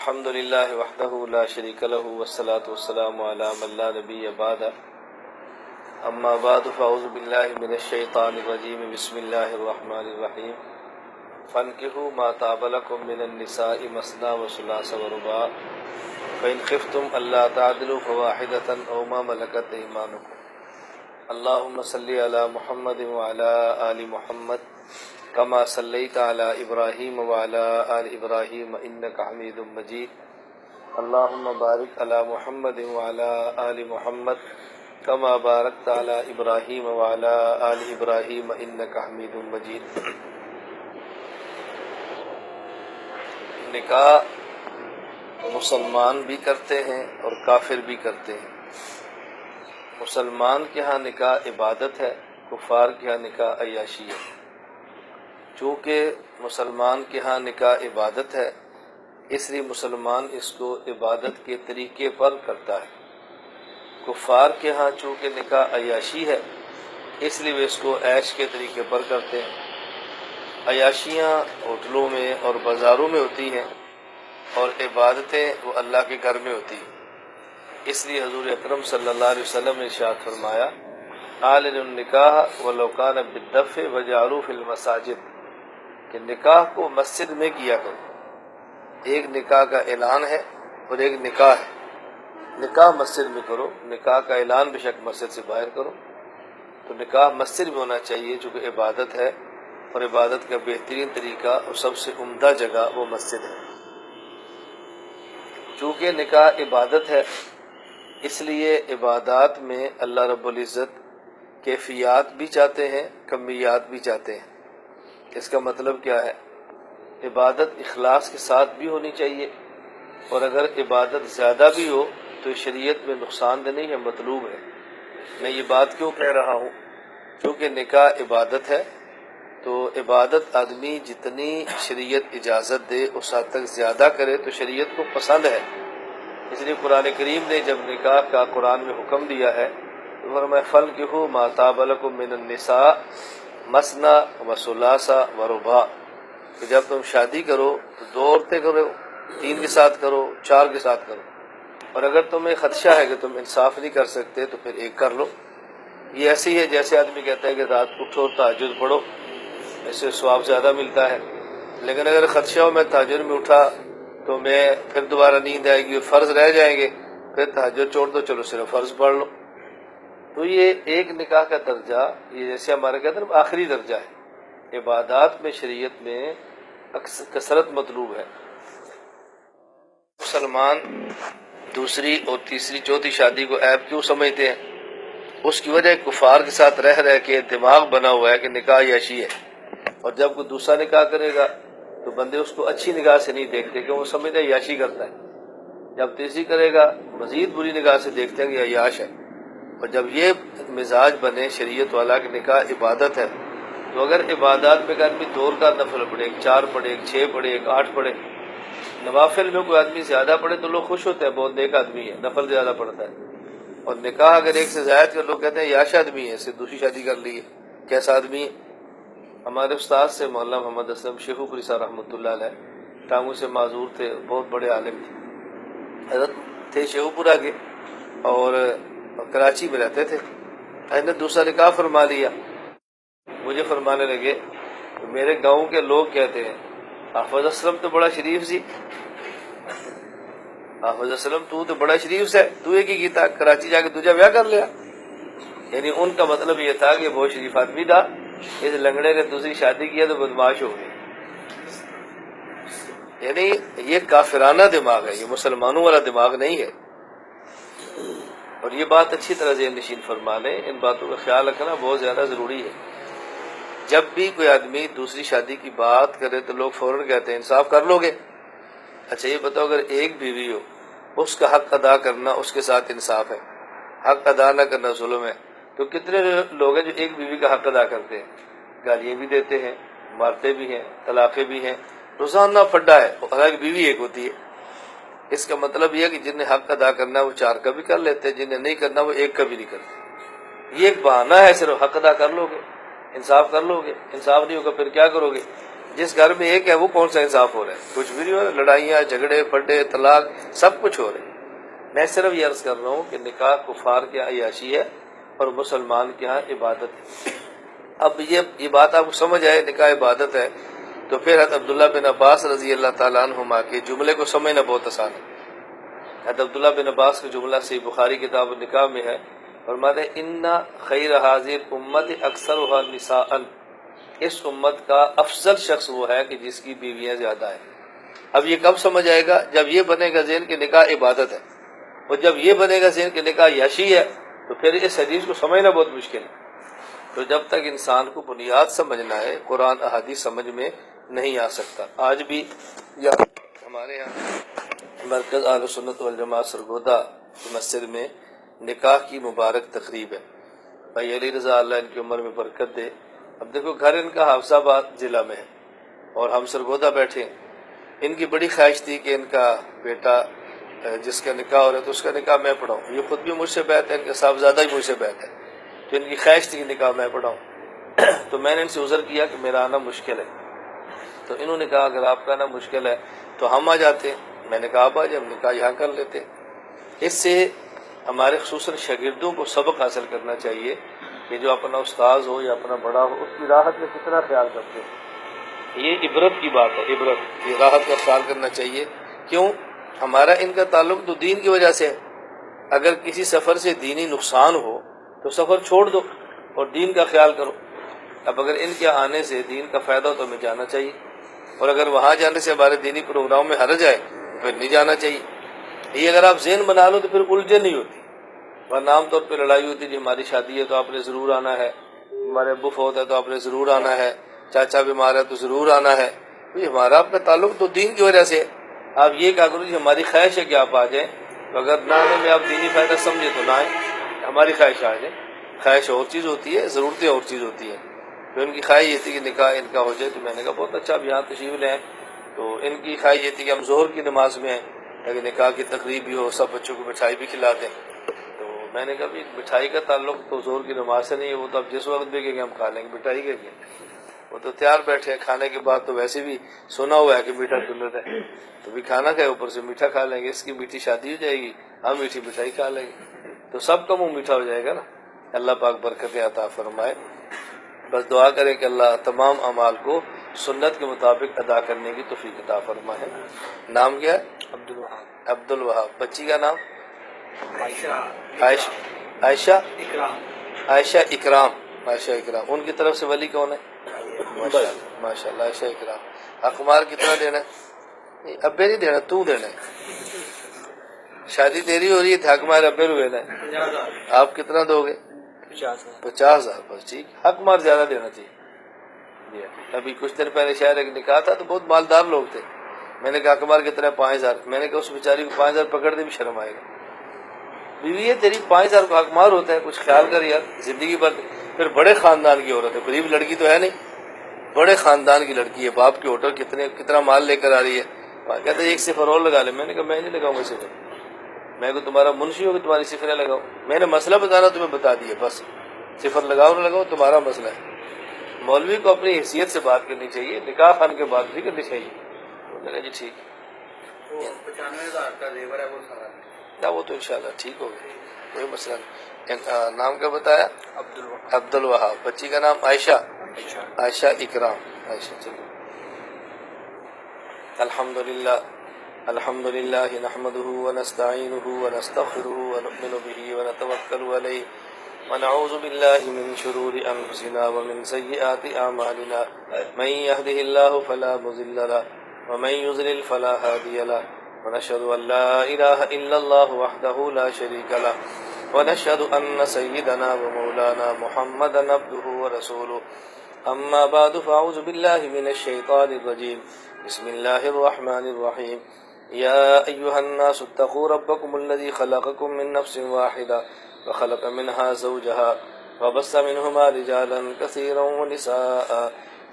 الحمد لله وحده لا شريك له والصلاة والسلام على من لا نبي بعد أما بعد فأعوذ بالله من الشيطان الرجيم بسم الله الرحمن الرحيم فانكحوا ما طاب لكم من النساء مثنى وثلاث ورباع فإن خفتم ألا تعدلوا فواحدة أو ما ملكت أيمانكم اللهم صل على محمد وعلى آل محمد كما صليت على إبراهيم وعلى آل إبراهيم إنك حميد مجيد اللهم بارك على محمد وعلى آل محمد كما باركت على إبراهيم وعلى آل إبراهيم إنك حميد مجيد۔ نکاح مسلمان بھی کرتے ہیں اور کافر بھی کرتے ہیں۔ مسلمان کے ہاں نکاح عبادت ہے، کفار کے ہاں نکاح عیاشی ہے۔ چونکہ مسلمان کے ہاں نکاح عبادت ہے اس لیے مسلمان اس کو عبادت کے طریقے پر کرتا ہے۔ کفار کے ہاں چونکہ نکاح عیاشی ہے اس لیے وہ اس کو عیش کے طریقے پر کرتے ہیں۔ عیاشیاں ہوٹلوں میں اور بازاروں میں ہوتی ہیں اور عبادتیں وہ اللہ کے گھر میں ہوتی ہیں۔ اس لیے حضور اکرم صلی اللہ علیہ وسلم نے ارشاد فرمایا اعلنوا النکاح ولو کان بالدف وجعلوه فی المساجد، کہ نکاح کو مسجد میں کیا کرو۔ ایک نکاح کا اعلان ہے اور ایک نکاح ہے۔ نکاح مسجد میں کرو، نکاح کا اعلان بے شک مسجد سے باہر کرو۔ تو نکاح مسجد میں ہونا چاہیے چونکہ عبادت ہے، اور عبادت کا بہترین طریقہ اور سب سے عمدہ جگہ وہ مسجد ہے۔ چونکہ نکاح عبادت ہے اس لیے عبادات میں اللہ رب العزت کیفیات بھی چاہتے ہیں، کمیات بھی چاہتے ہیں۔ اس کا مطلب کیا ہے؟ عبادت اخلاص کے ساتھ بھی ہونی چاہیے، اور اگر عبادت زیادہ بھی ہو تو شریعت میں نقصان دہ نہیں ہے، مطلوب ہے۔ میں یہ بات کیوں کہہ رہا ہوں؟ کیونکہ نکاح عبادت ہے تو عبادت آدمی جتنی شریعت اجازت دے اس حد تک زیادہ کرے تو شریعت کو پسند ہے۔ اس لیے قرآن کریم نے جب نکاح کا قرآن میں حکم دیا ہے تو فرمایا فانکحوا ما طاب لکم من النساء مثنی وثلاث ورباع، کہ جب تم شادی کرو تو 2 عورتیں کرو، 3 کے ساتھ کرو، 4 کے ساتھ کرو، اور اگر تمہیں خدشہ ہے کہ تم انصاف نہیں کر سکتے تو پھر 1 کر لو۔ یہ ایسی ہے جیسے آدمی کہتا ہے کہ رات اٹھو تہجد پڑھو، اس سے ثواب زیادہ ملتا ہے، لیکن اگر خدشہ ہو میں تہجد میں اٹھا تو میں پھر دوبارہ نیند آئے گی اور فرض رہ جائیں گے، پھر تہجد چھوڑ دو، چلو صرف فرض پڑھ لو۔ تو یہ ایک نکاح کا درجہ، یہ جیسے ہمارے کہتے ہیں آخری درجہ ہے۔ عبادات میں شریعت میں کثرت مطلوب ہے۔ مسلمان دوسری اور تیسری چوتھی شادی کو عیب کیوں سمجھتے ہیں؟ اس کی وجہ کفار کے ساتھ رہ کے دماغ بنا ہوا ہے کہ نکاح عیاشی ہے، اور جب کوئی دوسرا نکاح کرے گا تو بندے اس کو اچھی نگاہ سے نہیں دیکھتے کہ وہ سمجھتے ہیں عیاشی کرتا ہے، جب تیسری کرے گا مزید بری نگاہ سے دیکھتے ہیں کہ عیاش ہے۔ اور جب یہ مزاج بنے شریعت والا کہ نکاح عبادت ہے، تو اگر عبادات میں ایک آدمی 2 رکعت نفل پڑھے، ایک 4 پڑھے، ایک 6 پڑھے، ایک 8 پڑھے، نوافل میں کوئی آدمی زیادہ پڑھے تو لوگ خوش ہوتے ہیں، بہت نیک آدمی ہے، نفل زیادہ پڑھتا ہے۔ اور نکاح اگر 1 سے زائد کر لوگ کہتے ہیں عیاش آدمی ہے، اس سے دوسری شادی کر لی ہے، کیسا آدمی ہے؟ ہمارے استاد سے مولانا محمد اسلم شیخو پوری صاحب رحمۃ اللہ علیہ ٹانگوں سے معذور تھے، بہت بڑے عالم تھے، حضرت تھے شیخو پورا کے اور کراچی میں رہتے تھے۔ حضرت نے دوسرا نکاح فرما لیا، مجھے فرمانے لگے کہ میرے گاؤں کے لوگ کہتے ہیں حافظ اسلم تو بڑا شریف سی، حافظ اسلم تو بڑا شریف سے، تو یہ کی کیتا کراچی جا کے تجھے بیاہ کر لیا۔ یعنی ان کا مطلب یہ تھا کہ بہت شریف آدمی تھا، اس لنگڑے نے دوسری شادی کیا تو بدماش ہو گئی۔ یعنی یہ کافرانہ دماغ ہے، یہ مسلمانوں والا دماغ نہیں ہے۔ اور یہ بات اچھی طرح ذہن نشین فرما لیں، ان باتوں کا خیال رکھنا بہت زیادہ ضروری ہے۔ جب بھی کوئی آدمی دوسری شادی کی بات کرے تو لوگ فوراً کہتے ہیں انصاف کر لو گے۔ اچھا یہ بتاؤ اگر ایک بیوی ہو اس کا حق ادا کرنا اس کے ساتھ انصاف ہے، حق ادا نہ کرنا ظلم ہے، تو کتنے لوگ ہیں جو ایک بیوی کا حق ادا کرتے ہیں، گالیاں بھی دیتے ہیں، مارتے بھی ہیں، طلاقیں بھی ہیں، روزانہ پھڈا ہے، حالانکہ بیوی ایک ہوتی ہے۔ اس کا مطلب یہ ہے کہ جنہیں حق ادا کرنا وہ 4 کا بھی کر لیتے ہیں، جنہیں نہیں کرنا وہ 1 کا بھی نہیں کرتے۔ یہ ایک بہانہ ہے، صرف حق ادا کر لو گے، انصاف کر لو گے، انصاف نہیں ہوگا پھر کیا کرو گے؟ جس گھر میں ایک ہے وہ کون سا انصاف ہو رہا ہے؟ کچھ بھی نہیں ہو رہا، لڑائیاں، جھگڑے، پھڈے، طلاق، سب کچھ ہو رہے ہیں۔ میں صرف یہ عرض کر رہا ہوں کہ نکاح کفار کے یہاں عیاشی ہے اور مسلمان کے یہاں عبادت ہے۔ اب یہ بات آپ کو سمجھ آئے نکاح عبادت ہے تو پھر حضرت عبداللہ بن عباس رضی اللہ تعالیٰ عنہما کے جملے کو سمجھنا بہت آسان ہے۔ حضرت عبداللہ بن عباس کا جملہ صحیح بخاری کتاب النکاح میں ہے، فرماتے ہیں ان خیر حاضر امت اکثرها نساء، اس امت کا افضل شخص وہ ہے کہ جس کی بیویاں زیادہ ہیں۔ اب یہ کب سمجھ آئے گا؟ جب یہ بنے گا ذہن کہ نکاح عبادت ہے، اور جب یہ بنے گا ذہن کہ نکاح یاشی ہے تو پھر اس حدیث کو سمجھنا بہت مشکل ہے۔ تو جب تک انسان کو بنیاد سمجھنا ہے، قرآن احادیث سمجھ میں نہیں آ سکتا۔ آج بھی ہمارے یہاں مرکز اہل سنت والجماعت سرگودا کی مسجد میں نکاح کی مبارک تقریب ہے۔ بھائی علی رضا اللہ ان کی عمر میں برکت دے۔ اب دیکھو گھر ان کا حافظ آباد ضلع میں ہے اور ہم سرگودا بیٹھے ہیں۔ ان کی بڑی خواہش تھی کہ ان کا بیٹا جس کا نکاح ہو رہا ہے تو اس کا نکاح میں پڑھاؤں۔ یہ خود بھی مجھ سے بیعت ہے، ان کا صاحبزادہ بھی مجھ سے بیعت ہے، تو ان کی خواہش تھی کہ نکاح میں پڑھاؤں۔ تو میں نے ان سے عذر کیا کہ میرا آنا مشکل ہے، تو انہوں نے کہا اگر آپ کا آنا مشکل ہے تو ہم آ جاتے ہیں۔ میں نے کہا آپ آ جائیں، ہم نکاح یہاں کر لیتے۔ اس سے ہمارے خصوصاً شاگردوں کو سبق حاصل کرنا چاہیے کہ جو اپنا استاذ ہو یا اپنا بڑا ہو اس کی راحت میں کتنا خیال کرتے ہیں۔ یہ عبرت کی بات ہے، عبرت، یہ راحت کا خیال کرنا چاہیے۔ کیوں؟ ہمارا ان کا تعلق تو دین کی وجہ سے ہے۔ اگر کسی سفر سے دینی نقصان ہو تو سفر چھوڑ دو اور دین کا خیال کرو۔ اب اگر ان کے آنے سے دین کا فائدہ ہو تو ہمیں جانا چاہیے، اور اگر وہاں جانے سے ہمارے دینی پروگرام میں حرج آئے تو پھر نہیں جانا چاہیے۔ یہ اگر آپ ذہن بنا لو تو پھر الجھن نہیں ہوتی، ورنہ عام طور پہ لڑائی ہوتی ہے جی ہماری شادی ہے تو آپ نے ضرور آنا ہے، ہمارے ابو فوت ہے تو آپ نے ضرور آنا ہے، چاچا بیمار ہے تو ضرور آنا ہے۔ ہمارا اپنا تعلق تو دین کی وجہ سے ہے۔ آپ یہ کہا کرو جی ہماری خواہش ہے کہ آپ آ جائیں، تو اگر نہ آنے میں آپ دینی فائدہ سمجھے تو نہ آئیں، ہماری خواہش آ جائیں۔ خواہش اور چیز ہوتی ہے، ضرورتیں اور چیز ہوتی ہیں۔ تو ان کی خواہش یہ تھی کہ نکاح ان کا ہو جائے، تو میں نے کہا بہت اچھا، اب یہاں تشریف لے آئیں۔ تو ان کی خواہش یہ تھی کہ ہم ظہر کی نماز میں ہیں تاکہ نکاح کی تقریب بھی ہو، سب بچوں کو مٹھائی بھی کھلا دیں۔ تو میں نے کہا بھی مٹھائی کا تعلق تو ظہر کی نماز سے نہیں ہے، وہ تو اب جس وقت بھی کہ ہم کھا لیں گے، مٹھائی کے لیے وہ تو تیار بیٹھے ہیں۔ کھانے کے بعد تو ویسے بھی سنا ہوا ہے کہ میٹھا سنت ہے، تو بھی کھانا کھائے اوپر سے میٹھا کھا لیں گے، اس کی میٹھی شادی ہو جائے گی، ہم میٹھی مٹھائی کھا لیں گے، تو سب کا منہ میٹھا ہو جائے گا نا۔ اللہ پاک برکت عطا فرمائے۔ بس دعا کریں کہ اللہ تمام اعمال کو سنت کے مطابق ادا کرنے کی توفیق عطا فرمائے۔ نام کیا ہے؟ عبد الوہاب۔ عبد الوہاب۔ بچی کا نام؟ عائشہ عائشہ اکرام۔ عائشہ اکرام۔ عائشہ اکرام۔ ان کی طرف سے ولی کون ہے؟ ماشاء اللہ، عائشہ اکرام۔ اخبار کتنا دینا ہے؟ ابے نہیں دینا، تو دینا ہے۔ شادی تیری ہو رہی ہے، حق مار ابے رو دینا ہے۔ آپ کتنا دو گے؟ 50,000۔ بس ٹھیک، حق مار زیادہ دینا چاہیے۔ ابھی کچھ دن پہلے شاید ایک نکاح تھا تو بہت مالدار لوگ تھے، میں نے کہا حق مار کتنا ہے؟ 5,000۔ میں نے کہا اس بیچاری کو 5,000 پکڑ دے بھی شرم آئے گا۔ بیوی ہے تیری، 5,000 کو حق مار ہوتا ہے، کچھ خیال کر یار زندگی بھر۔ پھر بڑے خاندان کی عورت ہے، غریب لڑکی تو ہے نہیں، بڑے خاندان کی لڑکی ہے، باپ کے ہوٹل کتنا مال لے کر آ رہی ہے۔ کہتے ہیں ایک صفر اور لگا لے۔ میں نے کہا میں نہیں لگاؤں گا صفر، میں کو تمہارا منشی ہو کہ تمہاری صفریں لگاؤ؟ میں نے مسئلہ بتانا تمہیں بتا دیا، بس صفر لگاؤ نہ لگاؤ تمہارا مسئلہ ہے۔ مولوی کو اپنی حیثیت سے بات کرنی چاہیے، نکاح خان کے بعد بھی کرنی چاہیے۔ میں نے کہا جی ٹھیک ہے، 95,000 کا زیور ہے وہ سارا نہ وہ تو انشاءاللہ ٹھیک ہوگا، کوئی مسئلہ نہیں۔ نام کیا بتایا؟ عبد الوہاب۔ بچی کا نام عائشہ؟ عائشہ اکرام۔ عائشہ، چلو۔ الحمد للہ نحمده ونستعینه ونستغفره ونؤمن به ونتوکل علیہ ونعوذ باللہ من شرور انفسنا ومن سیئات اعمالنا من يهده الله فلا مضل له ومن يضلل فلا هادي له ونشهد ان لا اله الا الله وحده لا شريك له ونشهد ان سيدنا ومولانا محمدا عبده ورسوله اما بعد فاعوذ باللہ من الشیطان الرجیم بسم اللہ الرحمن الرحیم يا أيها الناس اتقوا ربكم الذي خلقكم من نفس واحدة وخلق منها زوجها وبث منهما رجالا كثيرا ونساء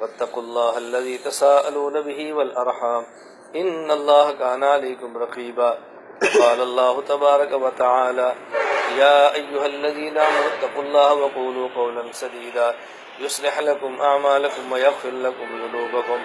واتقوا الله الذي تساءلون به والأرحام إن الله كان عليكم رقيبا قال الله تبارك وتعالى يا أيها الذين آمنوا اتقوا الله وقولوا قولا سديدا يصلح لكم أعمالكم ويغفر لكم ذنوبكم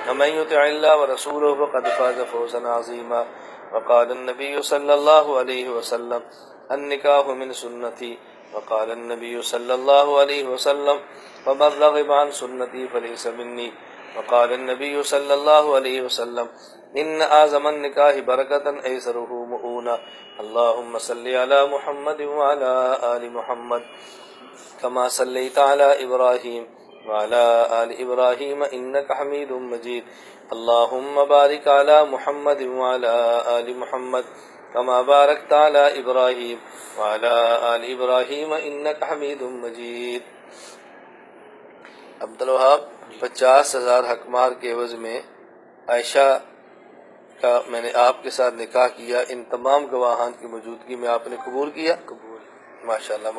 ومن يطع الله ورسوله فقد فاز فوزا عظيما وقال النبي صلى الله عليه وسلم النكاح من سنتي وقال النبي صلى الله عليه وسلم ومن رغب عن سنتي فليس مني وقال النبي صلى الله عليه وسلم إن أعظم النكاح بركة أيسره مؤونة اللهم صل على محمد وعلى آل محمد كما صليت على إبراهيم وعلى آل إبراهيم إنك حميد مجيد اللهم بارك على محمد وعلى آل محمد كما باركت على إبراهيم وعلى آل إبراهيم إنك حميد مجيد. عبدالوہاب 50,000 حکمار کے عوض میں عائشہ کا میں نے آپ کے ساتھ نکاح کیا، ان تمام گواہان کی موجودگی میں آپ نے قبول کیا؟ قبول. ماشاءاللہ،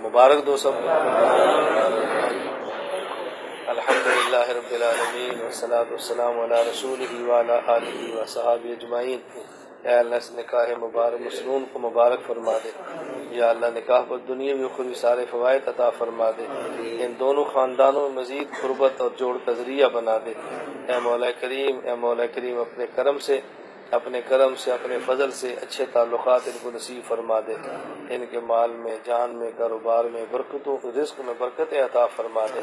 مبارک دو سب. الحمدللہ رب العالمین والصلاة والسلام علی رسولہ وعلی آلہ وصحابہ اجمعین. اے اللہ اس نکاح مبارک مسنون کو مبارک فرما دے. یا اللہ نکاح پر دنیاوی و اخروی سارے فوائد عطا فرما دے. ان دونوں خاندانوں میں مزید قربت اور جوڑ کا ذریعہ بنا دے. اے مولا کریم اپنے کرم سے اپنے فضل سے اچھے تعلقات ان کو نصیب فرما دے. ان کے مال میں، جان میں، کاروبار میں برکتوں، رزق میں برکتیں عطا فرما دے.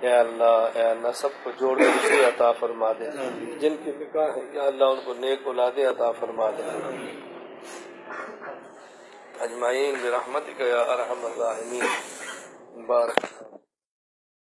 اے اللہ سب کو جوڑ کے رشتے عطا فرما دے. جن کے نکاح ہے یا اللہ ان کو نیک اولادیں عطا فرما دے. اجمعین برحمتک یا ارحم الراحمین. بارک